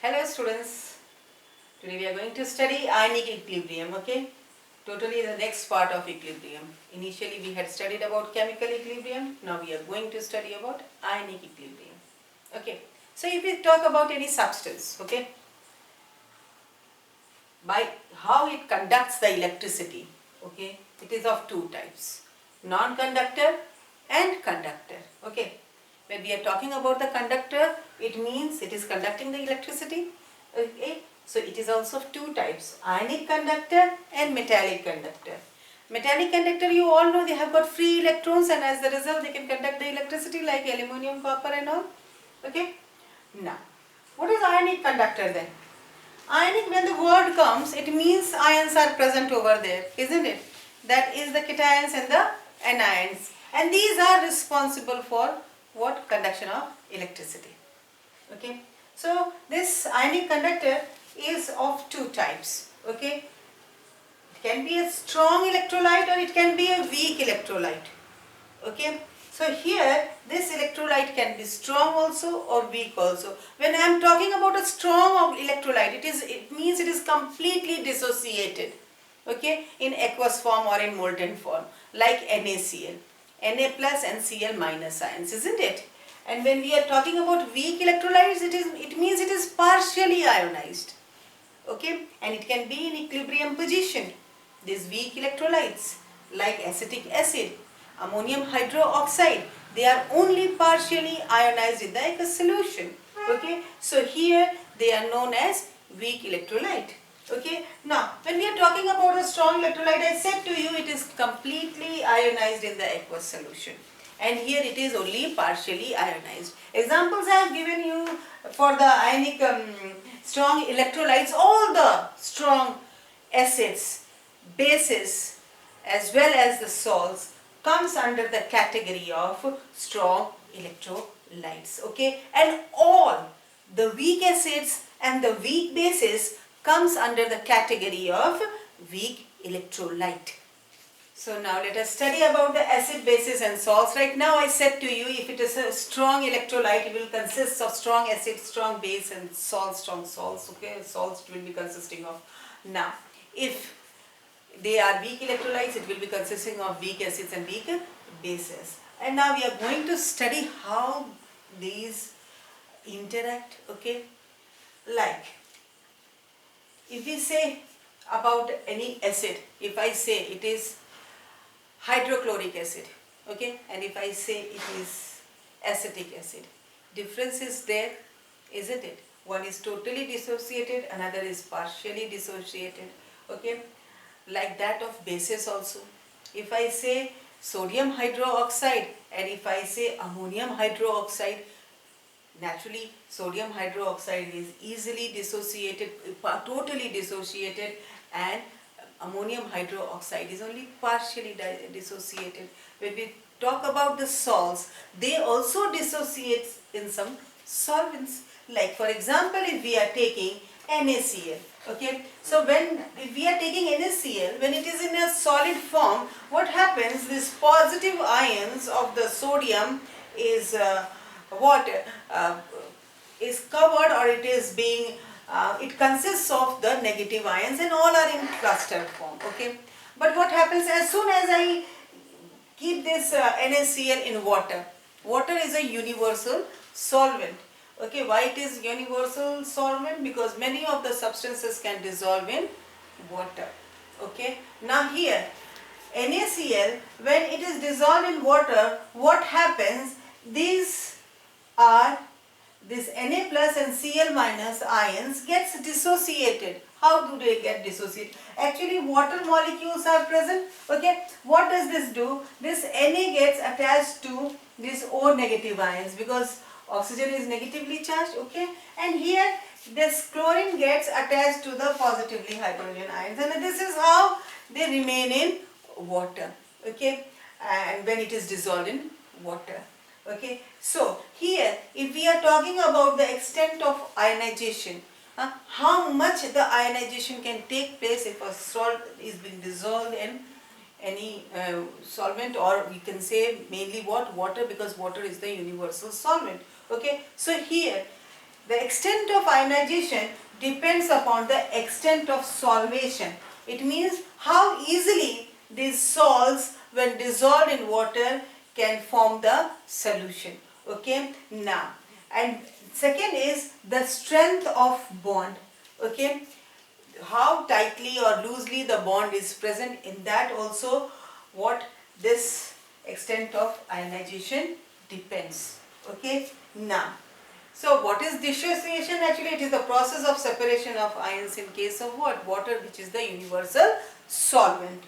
Hello students, today we are going to study ionic equilibrium, okay? Totally the next part of equilibrium. Initially we had studied about chemical equilibrium, now we are going to study about ionic equilibrium. Okay, so if we talk about any substance, okay, by how it conducts the electricity, okay, it is of two types, non-conductor and conductor, okay. When we are talking about the conductor, it means it is conducting the electricity, okay. So it is also of two types, ionic conductor and metallic conductor. Metallic conductor, you all know they have got free electrons, and as the result they can conduct the electricity like aluminum, copper and all, okay. Now, what is ionic conductor then? Ionic, when the word comes, it means ions are present over there, isn't it? That is the cations and the anions. And these are responsible for what? Conduction of electricity. Okay. So this ionic conductor is of two types. Okay. It can be a strong electrolyte or it can be a weak electrolyte. Okay. So here this electrolyte can be strong also or weak also. When I am talking about a strong electrolyte, it means it is completely dissociated, okay, in aqueous form or in molten form, like NaCl, Na plus and Cl minus ions, isn't it? And when we are talking about weak electrolytes, it means it is partially ionized, okay, and it can be in equilibrium position. These weak electrolytes like acetic acid, ammonium hydroxide, they are only partially ionized in the aqueous solution, okay. So here they are known as weak electrolyte, okay. Now when we are talking about a strong electrolyte, I said to you it is completely ionized in the aqueous solution, and here it is only partially ionized. Examples I have given you for the ionic strong electrolytes. All the strong acids, bases as well as the salts comes under the category of strong electrolytes, okay, and all the weak acids and the weak bases comes under the category of weak electrolyte. So now let us study about the acid, bases and salts. Right now I said to you, if it is a strong electrolyte, it will consist of strong acid, strong base and salts, strong salts, okay, salts will be consisting of. Now if they are weak electrolytes, it will be consisting of weak acids and weak bases. And now we are going to study how these interact, okay. Like if we say about any acid, if I say it is hydrochloric acid, okay, and if I say it is acetic acid, difference is there, isn't it? One is totally dissociated, another is partially dissociated, okay. Like that of bases also. If I say sodium hydroxide and if I say ammonium hydroxide, naturally sodium hydroxide is easily dissociated, totally dissociated, and ammonium hydroxide is only partially dissociated. When we talk about the salts, they also dissociate in some solvents. Like for example, if we are taking NaCl, okay, so if we are taking NaCl, when it is in a solid form, what happens, these positive ions of the sodium is is covered, or it is being it consists of the negative ions, and all are in cluster form, okay. But what happens, as soon as I keep this NaCl in water, water is a universal solvent, okay. Why it is universal solvent? Because many of the substances can dissolve in water, okay. Now here NaCl, when it is dissolved in water, what happens, these are this Na plus and Cl minus ions gets dissociated. How do they get dissociated? Actually water molecules are present, okay. What does this do? This Na gets attached to these O negative ions because oxygen is negatively charged, okay, and here this chlorine gets attached to the positively hydrogen ions, and this is how they remain in water, okay, and when it is dissolved in water, okay. So here if we are talking about the extent of ionization, how much the ionization can take place if a salt is being dissolved in any solvent, or we can say mainly what, water, because water is the universal solvent, okay. So here The extent of ionization depends upon the extent of solvation. It means how easily these salts, when dissolved in water, can form the solution. Okay, now, and second is the strength of bond. Okay, how tightly or loosely the bond is present, in that also what this extent of ionization depends. Okay, now, so what is dissociation? Actually it is the process of separation of ions in case of what? Water, which is the universal solvent.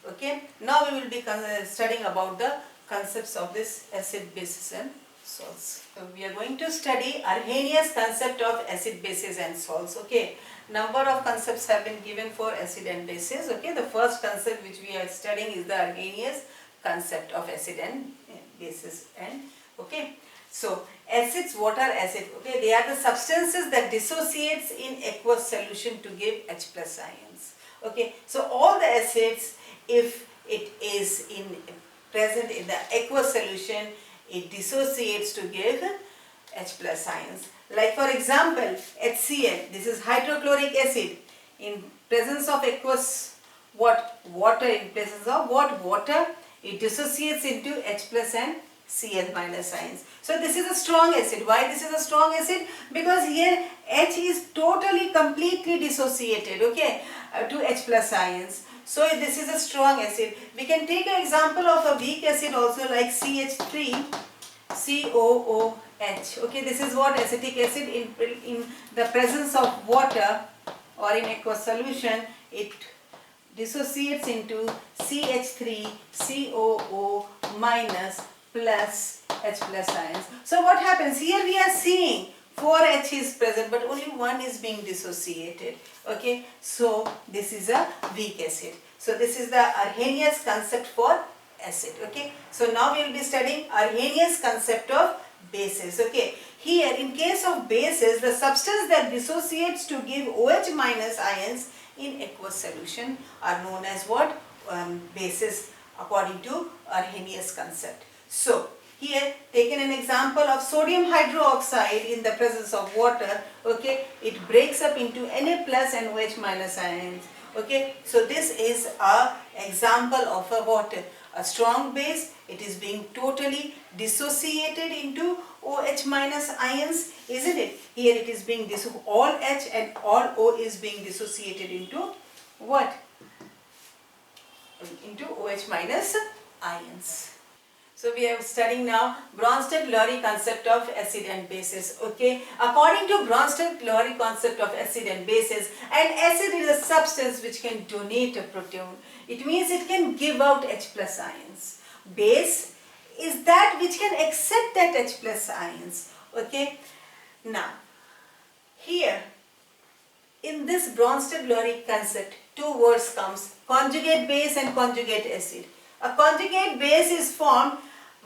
Okay, now we will be studying about the concepts of this acid, bases and salts. So we are going to study Arrhenius concept of acid, bases and salts. Okay, number of concepts have been given for acid and bases. Okay, the first concept which we are studying is the Arrhenius concept of acid and bases. And okay, so acids, what are acids? Okay, they are the substances that dissociates in aqueous solution to give H plus ions. Okay, so all the acids, if it is present in the aqueous solution, it dissociates to give H plus ions. Like for example, HCl, this is hydrochloric acid. In presence of aqueous water, in presence of water, it dissociates into H plus and Cl minus ions. So this is a strong acid. Why this is a strong acid? Because here H is totally completely dissociated, okay, to H plus ions. So this is a strong acid. We can take an example of a weak acid also, like CH3COOH. Okay, this is what acetic acid, in the presence of water or in aqueous solution, it dissociates into CH3COO minus plus H plus ions. So what happens here? We are seeing 4H is present, but only one is being dissociated. Okay, so this is a weak acid. So this is the Arrhenius concept for acid. Okay, so now we will be studying Arrhenius concept of bases. Okay, here in case of bases, the substance that dissociates to give OH minus ions in aqueous solution are known as what? Bases, according to Arrhenius concept. So here taken an example of sodium hydroxide in the presence of water. Okay, it breaks up into Na plus and OH minus ions. Okay, so this is a example of a water, a strong base. It is being totally dissociated into OH minus ions, isn't it? Here it is being all H and all O is being dissociated into what? Into OH minus ions. So we are studying now Bronsted-Lowry concept of acid and bases. Okay, according to Bronsted-Lowry concept of acid and bases, an acid is a substance which can donate a proton. It means it can give out H plus ions. Base is that which can accept that H plus ions. Okay, now here in this Bronsted-Lowry concept, two words comes: conjugate base and conjugate acid. A conjugate base is formed.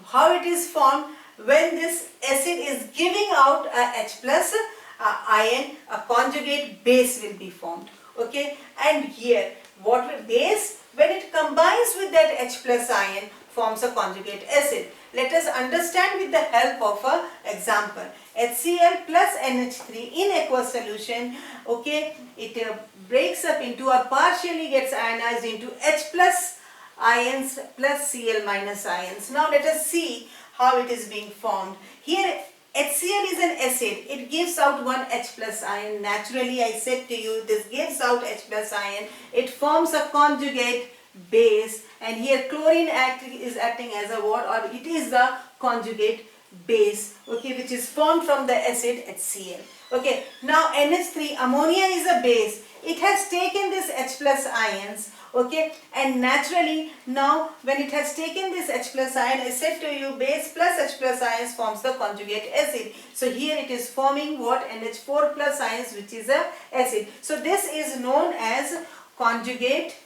How it is formed? When this acid is giving out a H plus ion, a conjugate base will be formed. Okay, and here what will base, when it combines with that H plus ion, forms a conjugate acid. Let us understand with the help of a example. HCl plus NH3 in aqueous solution, okay, it breaks up into or partially gets ionized into H plus ions plus Cl minus ions. Now let us see how it is being formed. Here HCl is an acid. It gives out one H plus ion. Naturally, I said to you, this gives out H plus ion. It forms a conjugate base, and here chlorine is acting as a what? Or it is the conjugate base, okay, which is formed from the acid HCl. Okay, now NH3, ammonia is a base. It has taken this H plus ions. Okay, and naturally now when it has taken this H plus ion, I said to you, base plus H plus ions forms the conjugate acid. So here it is forming what? NH4 plus ions, which is a acid. So this is known as conjugate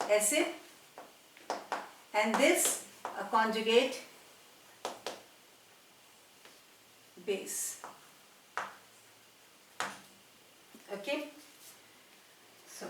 acid, and this a conjugate base. Okay. So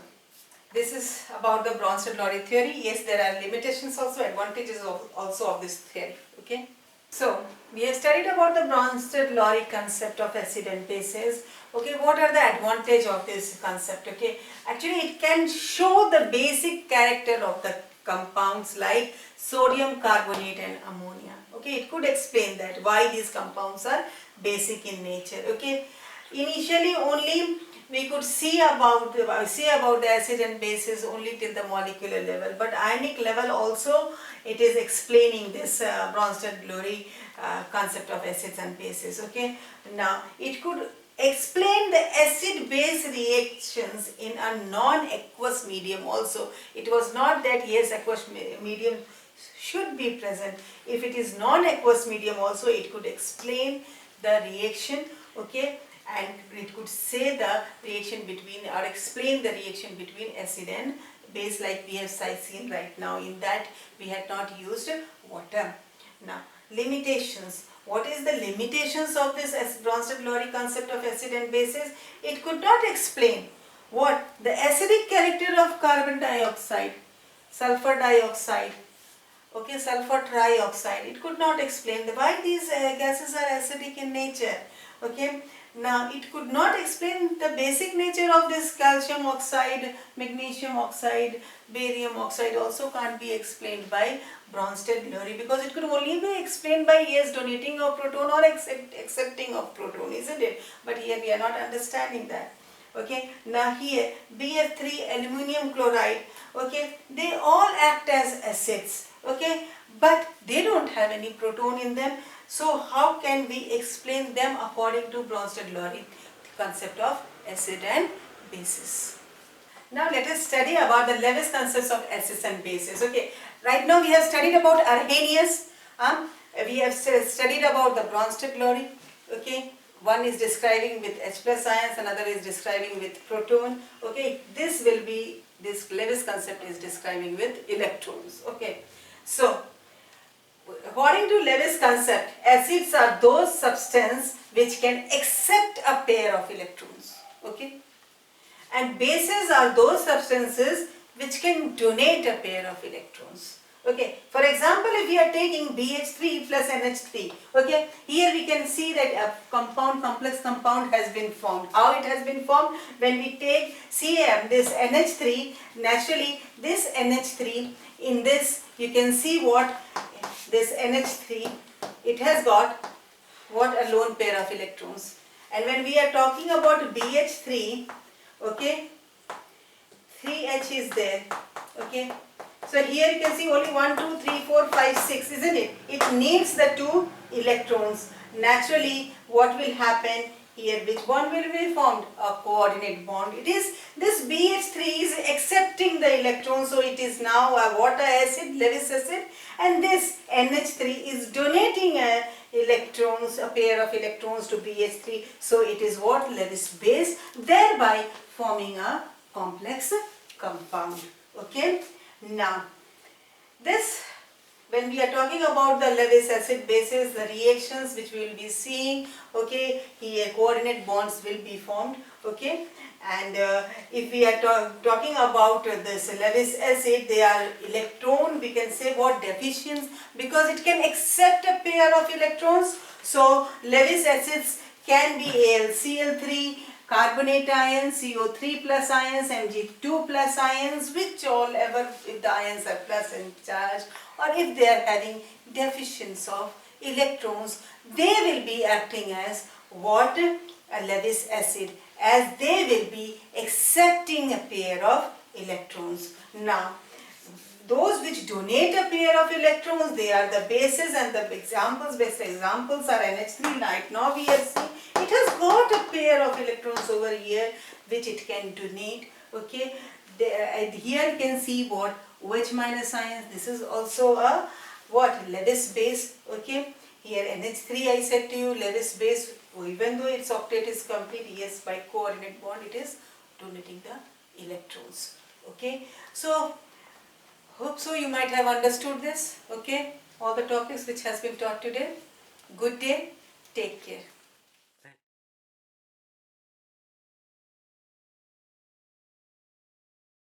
this is about the Bronsted-Lowry theory. Yes, there are limitations also, advantages also of this theory. Okay. So, we have studied about the Bronsted-Lowry concept of acid and bases. Okay, what are the advantage of this concept? Okay, actually it can show the basic character of the compounds like sodium carbonate and ammonia. Okay, it could explain that why these compounds are basic in nature. Okay, initially only we could see about the acid and bases only till the molecular level, but ionic level also it is explaining this Bronsted-Lowry concept of acids and bases. Okay, now it could explain the acid base reactions in a non-aqueous medium also. It was not that yes, aqueous medium should be present. If it is non-aqueous medium also, it could explain the reaction. Okay, and it could say the reaction between or explain the reaction between acid and base, like we have seen right now. In that we had not used water. Now limitations. What is the limitations of this Bronsted-Lowry concept of acid and bases? It could not explain what the acidic character of carbon dioxide, sulfur dioxide, okay, sulfur trioxide. It could not explain why these gases are acidic in nature. Okay, now it could not explain the basic nature of this calcium oxide, magnesium oxide, barium oxide also can't be explained by Bronsted-Lowry, because it could only be explained by yes, donating of proton or accepting of proton, isn't it? But here we are not understanding that. Okay, now here BF3, aluminum chloride, okay, they all act as acids, okay, but they don't have any proton in them. So how can we explain them according to Bronsted-Lowry concept of acid and bases? Now let us study about the Lewis concepts of acids and bases. Okay, right now we have studied about Arrhenius. We have studied about the Bronsted-Lowry. Okay, one is describing with H plus ions, another is describing with proton. Okay, this Lewis concept is describing with electrons. Okay, so according to Lewis concept, acids are those substances which can accept a pair of electrons. Okay, and bases are those substances which can donate a pair of electrons. Okay, for example, if we are taking BH3 plus NH3, okay, here we can see that a complex compound has been formed. How it has been formed? When we take CM, this NH3, naturally this NH3, in this you can see what this NH3, it has got what, a lone pair of electrons. And when we are talking about BH3, okay, 3H is there, okay. So here you can see only 1, 2, 3, 4, 5, 6, isn't it? It needs the 2 electrons. Naturally, what will happen here? Which bond will be formed? A coordinate bond. It is, this BH3 is accepting the electrons, so it is now a water acid, Lewis acid, and this NH3 is donating a pair of electrons to BH3, so it is what? Lewis base, thereby forming a complex compound. Okay. Now, this, when we are talking about the Lewis acid bases, the reactions which we will be seeing, okay, here coordinate bonds will be formed, okay, and if we are talking about this Lewis acid, they are electron, we can say what, deficient, because it can accept a pair of electrons. So Lewis acids can be AlCl3, carbonate ions, CO3 plus ions, Mg2 plus ions, which all ever, if the ions are plus in charge, or if they are having deficiency of electrons, they will be acting as what? A Lewis acid, as they will be accepting a pair of electrons. Now, those which donate a pair of electrons, they are the bases, and the best examples are NH3. Right now we have seen it has got a pair of electrons over here which it can donate. Okay, here you can see what, OH minus ions. This is also a what, Lewis base. Okay, here NH3 I said to you, Lewis base, even though its octet is complete, yes, by coordinate bond it is donating the electrons. Okay, so hope so you might have understood this. Okay, all the topics which has been taught today. Good day, take care.